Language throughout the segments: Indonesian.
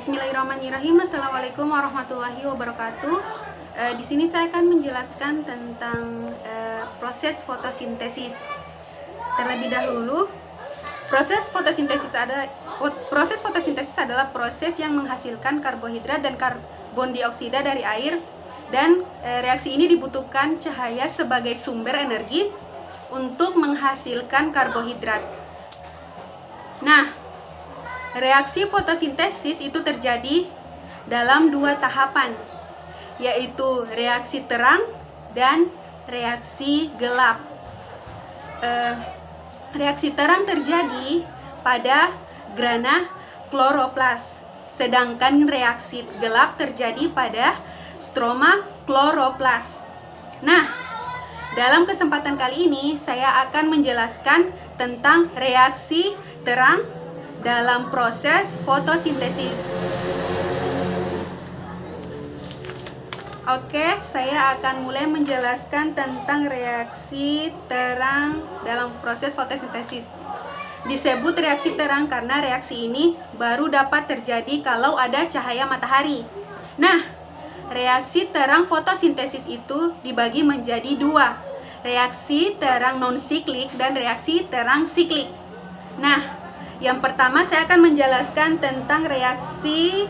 Bismillahirrahmanirrahim. Assalamualaikum warahmatullahi wabarakatuh. Di sini saya akan menjelaskan tentang proses fotosintesis. Terlebih dahulu, proses fotosintesis adalah proses yang menghasilkan karbohidrat dan karbon dioksida dari air, dan reaksi ini dibutuhkan cahaya sebagai sumber energi untuk menghasilkan karbohidrat. Nah, reaksi fotosintesis itu terjadi dalam dua tahapan, yaitu reaksi terang dan reaksi gelap. Reaksi terang terjadi pada grana kloroplas, sedangkan reaksi gelap terjadi pada stroma kloroplas. Nah, dalam kesempatan kali ini saya akan menjelaskan tentang reaksi terang dalam proses fotosintesis. Oke, saya akan mulai menjelaskan tentang reaksi terang dalam proses fotosintesis. Disebut reaksi terang karena reaksi ini baru dapat terjadi kalau ada cahaya matahari. Nah, reaksi terang fotosintesis itu dibagi menjadi dua, reaksi terang non-siklik dan reaksi terang siklik. Nah, yang pertama saya akan menjelaskan tentang reaksi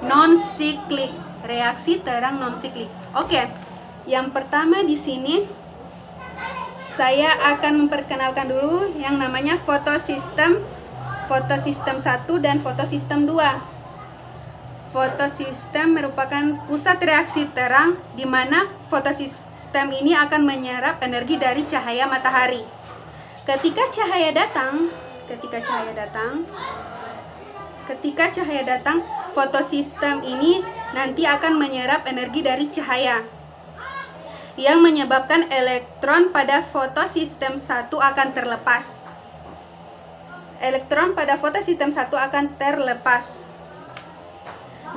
non-siklik, reaksi terang non-siklik. Oke, yang pertama di sini saya akan memperkenalkan dulu yang namanya fotosistem 1 dan fotosistem 2. Fotosistem merupakan pusat reaksi terang di mana fotosistem ini akan menyerap energi dari cahaya matahari. Ketika cahaya datang, fotosistem ini nanti akan menyerap energi dari cahaya, yang menyebabkan elektron pada fotosistem 1 akan terlepas. Elektron pada fotosistem 1 akan terlepas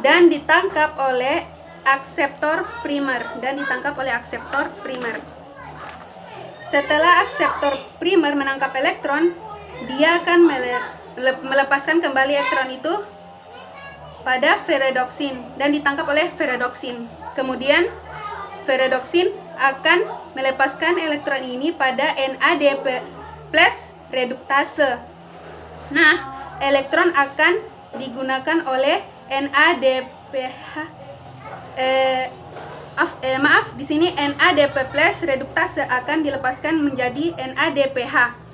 dan ditangkap oleh akseptor primer. Setelah akseptor primer menangkap elektron, dia akan melepaskan kembali elektron itu pada ferredoksin dan ditangkap oleh ferredoksin. Kemudian ferredoksin akan melepaskan elektron ini pada NADP+ reduktase. Nah, elektron akan digunakan oleh di sini NADP+ reduktase akan dilepaskan menjadi NADPH.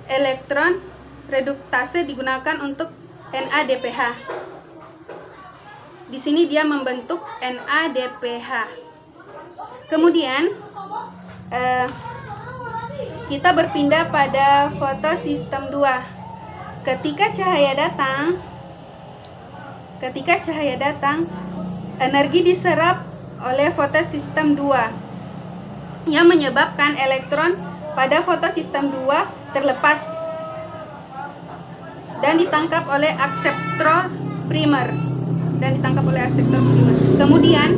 Elektron reduktase digunakan untuk NADPH. Di sini dia membentuk NADPH. Kemudian kita berpindah pada fotosistem 2. Ketika cahaya datang, energi diserap oleh fotosistem 2 yang menyebabkan elektron pada fotosistem 2 terlepas dan ditangkap oleh akseptor primer. Kemudian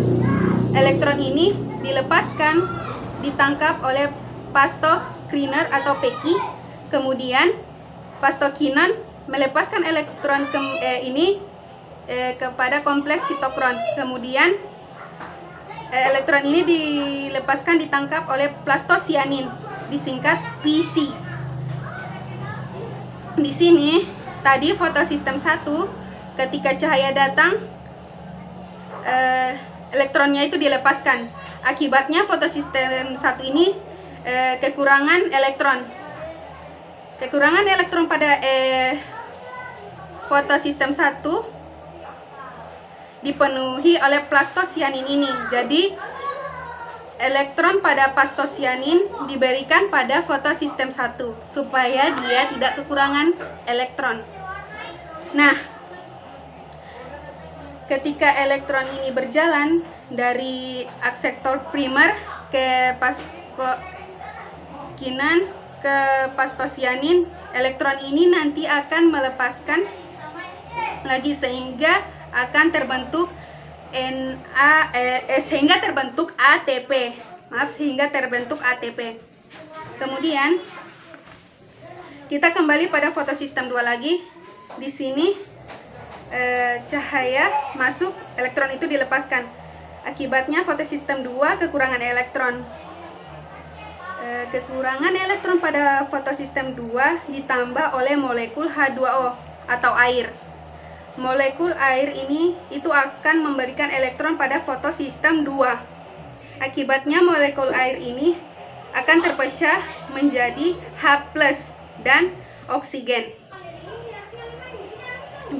elektron ini dilepaskan, ditangkap oleh pastokinase atau Peki. Kemudian pastokinase melepaskan elektron ini kepada kompleks sitokron. Kemudian elektron ini dilepaskan, ditangkap oleh plastosianin, disingkat PC. Di sini tadi fotosistem 1, ketika cahaya datang, elektronnya itu dilepaskan. Akibatnya fotosistem 1 ini kekurangan elektron. Kekurangan elektron pada fotosistem 1 dipenuhi oleh plastosianin ini. Jadi elektron pada plastosianin diberikan pada fotosistem 1 supaya dia tidak kekurangan elektron. Nah, ketika elektron ini berjalan dari akseptor primer ke pastokinase ke plastosianin, elektron ini nanti akan melepaskan lagi sehingga akan terbentuk ATP. Kemudian kita kembali pada fotosistem 2 lagi. Di sini cahaya masuk, elektron itu dilepaskan. Akibatnya fotosistem 2 kekurangan elektron. Kekurangan elektron pada fotosistem 2 ditambah oleh molekul H2O atau air. Molekul air ini itu akan memberikan elektron pada fotosistem 2. Akibatnya molekul air ini akan terpecah menjadi H+ dan oksigen.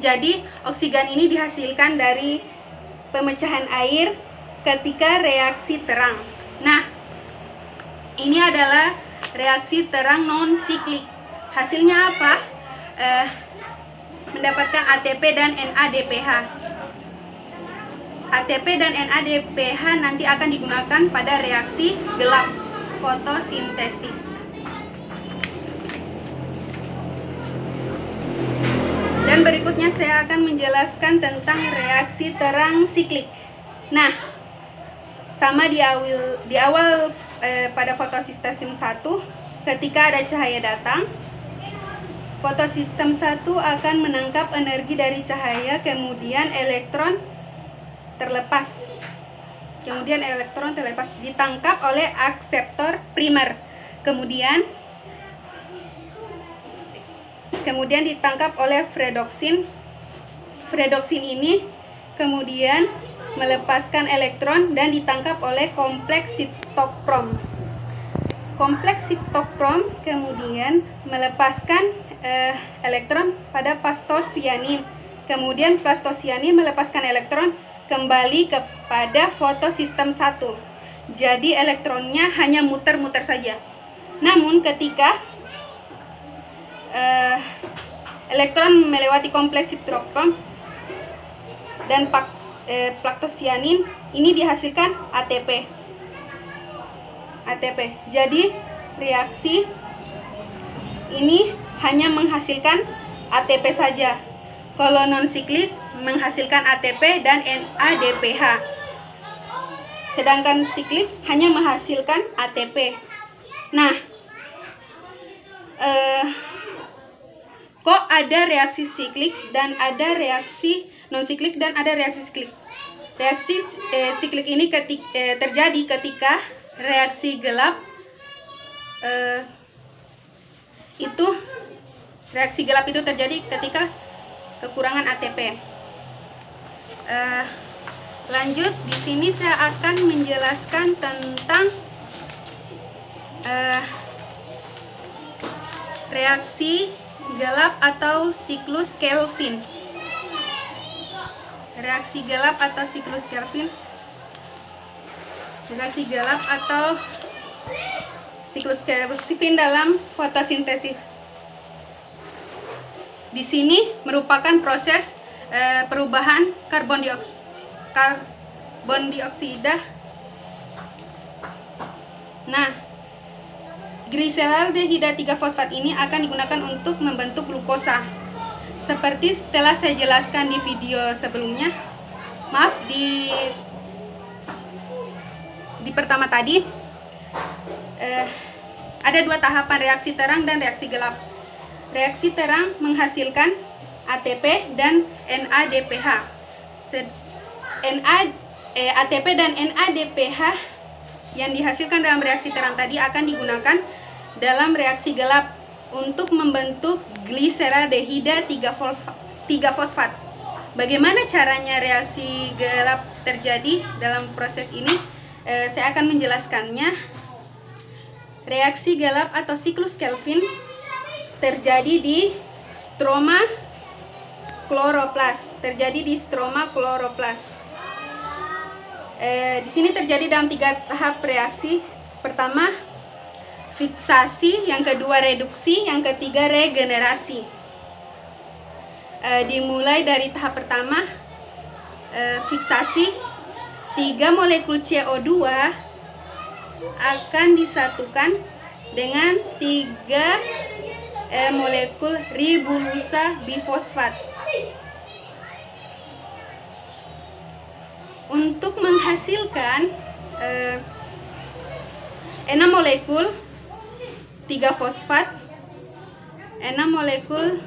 Jadi oksigen ini dihasilkan dari pemecahan air ketika reaksi terang. Nah, ini adalah reaksi terang non-siklik. Hasilnya apa? Mendapatkan ATP dan NADPH. ATP dan NADPH nanti akan digunakan pada reaksi gelap fotosintesis. Dan berikutnya saya akan menjelaskan tentang reaksi terang siklik. Nah, sama di awal pada fotosintesis 1, ketika ada cahaya datang, fotosistem 1 akan menangkap energi dari cahaya, kemudian elektron terlepas. Ditangkap oleh akseptor primer. Kemudian ditangkap oleh fredoksin. Fredoksin ini kemudian melepaskan elektron dan ditangkap oleh kompleks sitokrom. Kompleks sitokrom kemudian melepaskan elektron pada plastosianin. Kemudian plastosianin melepaskan elektron kembali kepada fotosistem 1. Jadi elektronnya hanya muter-muter saja. Namun ketika elektron melewati kompleks sitokrom dan plastosianin, ini dihasilkan ATP. Jadi reaksi ini hanya menghasilkan ATP saja. Kalau non-siklis menghasilkan ATP dan NADPH. Sedangkan siklik hanya menghasilkan ATP. Nah, kok ada reaksi siklik dan ada reaksi non-siklik dan ada reaksi siklik? Reaksi siklik ini terjadi ketika reaksi gelap itu terjadi ketika kekurangan ATP. Lanjut, di sini saya akan menjelaskan tentang reaksi gelap atau siklus Kelvin. Reaksi gelap atau siklus Kelvin. Reaksi gelap atau siklus Kelvin dalam fotosintesis. Di sini merupakan proses perubahan karbon dioksida. Nah, gliseraldehida 3-fosfat ini akan digunakan untuk membentuk glukosa. Seperti telah saya jelaskan di video sebelumnya. Maaf, di pertama tadi ada dua tahapan, reaksi terang dan reaksi gelap. Reaksi terang menghasilkan ATP dan NADPH. ATP dan NADPH yang dihasilkan dalam reaksi terang tadi akan digunakan dalam reaksi gelap untuk membentuk gliseraldehida 3-fosfat. Bagaimana caranya reaksi gelap terjadi dalam proses ini? Saya akan menjelaskannya. Reaksi gelap atau siklus Kelvin terjadi di stroma kloroplas. Di sini terjadi dalam 3 tahap reaksi. Pertama, fiksasi, yang kedua reduksi, yang ketiga regenerasi. Dimulai dari tahap pertama, fiksasi. 3 molekul CO2 akan disatukan dengan 3 molekul ribulusa bifosfat. Untuk menghasilkan 6 molekul 3-fosfat, 6 molekul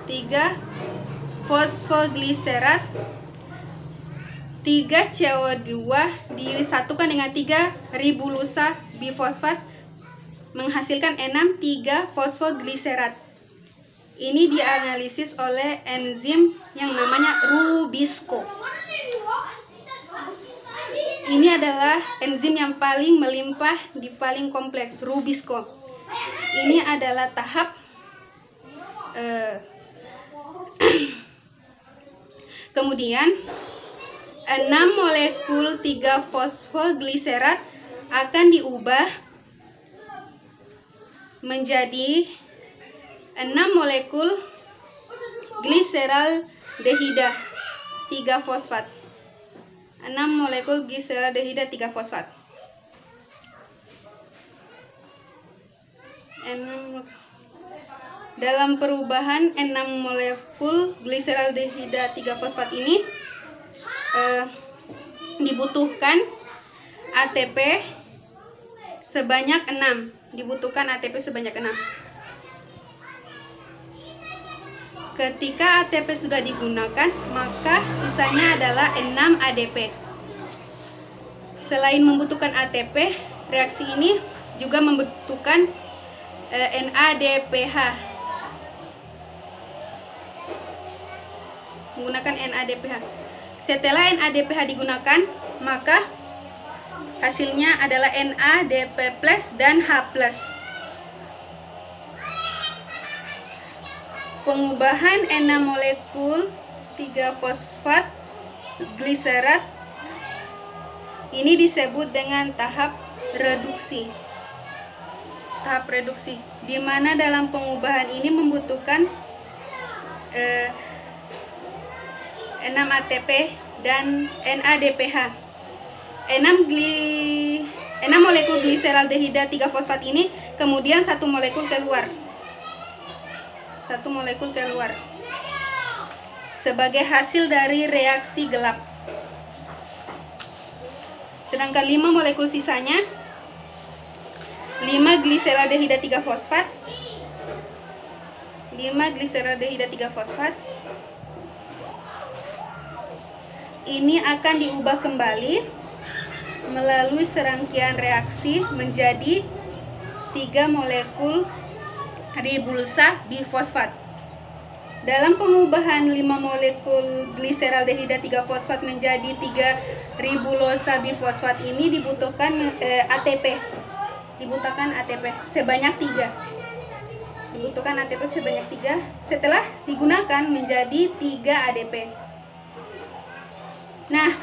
3 fosfogliserat 3 CO2 disatukan dengan 3 ribulusa bifosfat menghasilkan 6 3 fosfogliserat. Ini dianalisis oleh enzim yang namanya Rubisco. Ini adalah enzim yang paling melimpah di paling kompleks, Rubisco. Ini adalah tahap kemudian 6 molekul 3 fosfogliserat akan diubah menjadi 6 molekul gliseraldehida 3 fosfat. 6 molekul gliseraldehida 3 fosfat. Dalam perubahan 6 molekul gliseraldehida 3 fosfat ini dibutuhkan ATP sebanyak 6. Dibutuhkan ATP sebanyak 6. Ketika ATP sudah digunakan, maka sisanya adalah 6 ADP. Selain membutuhkan ATP, reaksi ini juga membutuhkan NADPH. Menggunakan NADPH. Setelah NADPH digunakan, maka hasilnya adalah NADP+ dan H+. Pengubahan 6 molekul 3 fosfat gliserat ini disebut dengan tahap reduksi. Tahap reduksi, di mana dalam pengubahan ini membutuhkan 6 ATP dan NADPH. 6 molekul gliseraldehida 3 fosfat ini kemudian 1 molekul keluar. 1 molekul keluar sebagai hasil dari reaksi gelap. Sedangkan 5 molekul sisanya 5 gliseraldehida 3 fosfat 5 gliseraldehida 3 fosfat ini akan diubah kembali melalui serangkaian reaksi menjadi 3 molekul ribulusa bifosfat. Dalam pengubahan 5 molekul gliseraldehida 3 fosfat menjadi 3 ribulosa bifosfat ini dibutuhkan ATP. Dibutuhkan ATP sebanyak 3. Dibutuhkan ATP sebanyak 3 setelah digunakan menjadi 3 ADP. Nah,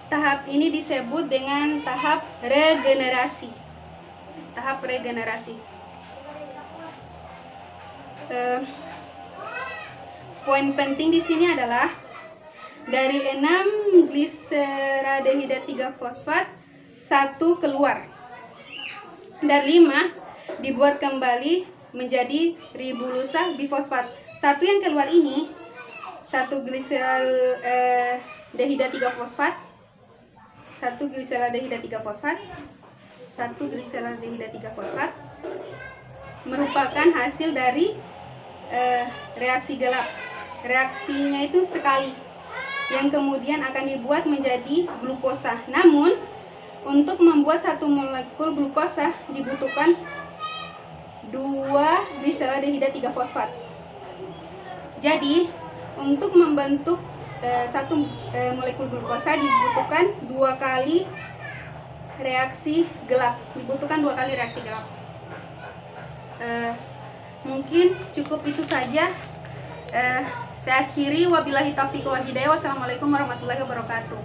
tahap ini disebut dengan tahap regenerasi. Tahap regenerasi. Poin penting di sini adalah dari 6 gliseraldehida 3 fosfat 1 keluar dan 5 dibuat kembali menjadi ribulusa bifosfat. 1 yang keluar ini 1 gliseraldehida 3 fosfat 1 gliseraldehida 3 fosfat 1 gliseraldehida 3 fosfat merupakan hasil dari reaksi gelap. Reaksinya itu sekali yang kemudian akan dibuat menjadi glukosa. Namun untuk membuat 1 molekul glukosa dibutuhkan 2 gliseraldehida 3 fosfat. Jadi untuk membentuk 1 molekul glukosa dibutuhkan 2 kali reaksi gelap. Dibutuhkan 2 kali reaksi gelap. Mungkin cukup itu saja. Saya akhiri, wabillahi taufiq wal hidayah. Wassalamualaikum warahmatullahi wabarakatuh.